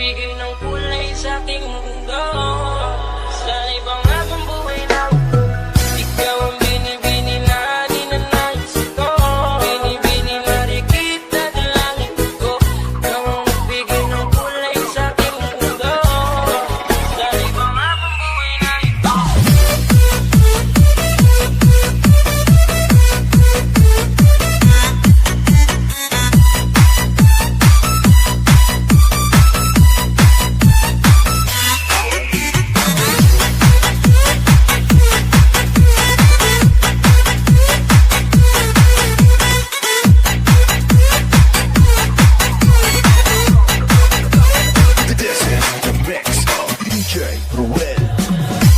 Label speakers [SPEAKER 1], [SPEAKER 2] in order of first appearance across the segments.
[SPEAKER 1] magbigay ng kulay sa aking mundo. Sa ibang habang buhay na ikaw ang binibini na ninanais ko. Binibini na rin kita sa langit ko. Ikaw ang magbigay ng kulay sa aking mundo. Sa ibang habang buhay na ito.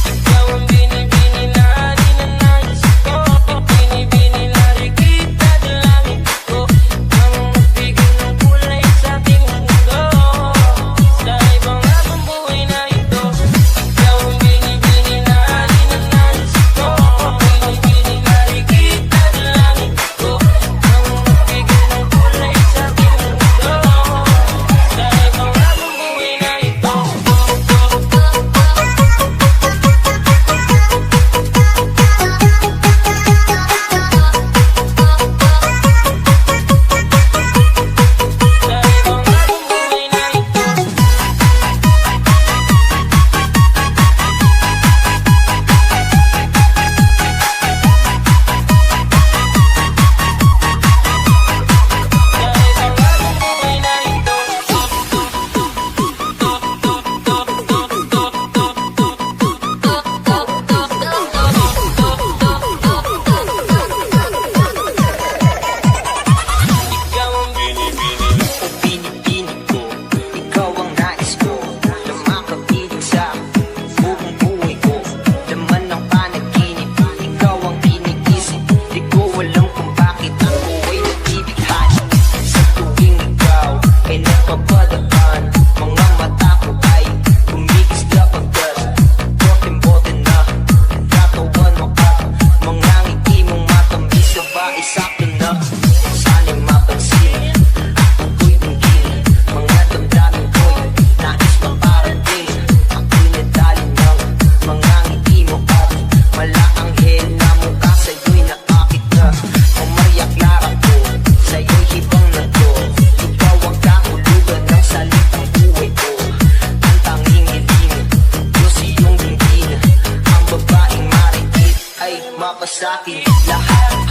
[SPEAKER 1] Ikaw ang binibini na ninanais ko. Binibini na rin kita sa langit ko. Ikaw ang magbigay ng kulay sa aking mundo. Sa ibang habang buhay na ito. Ikaw ang binibini na ninanais ko. Binibini na rin kita sa langit ko. Ikaw ang magbigay ng kulay sa aking mundo. Sa ibang habang buhay na ito. Ikaw ang binibini ko, ikaw ang nais ko, na makapiling sa buong buhay ko. Laman ng panaginip, ikaw ang iniisip. Di ko alam kung bakit ako ay nagbibighani. Sa tuwing ikaw ay napapadaan, mga mata ko ay kumikisla pagkat bote-bote na katawan mo at mga ngiti mong matamis. Sabay sakto na sana'y mapansin. Ako'y tingin, mga damdamin ko'y nais maparating. Ako'y nadali ng mga ngiti mo at malaanghel na mukha sa'yo'y naakit na. Maria Clara ko, sa'yo'y hibang na to. Ikaw ang kahulugan ng salitang buhay ko. Ang tanging hiling, Diyos iyong dinggin. Ang babaeng marikit ay mapasakin lahat.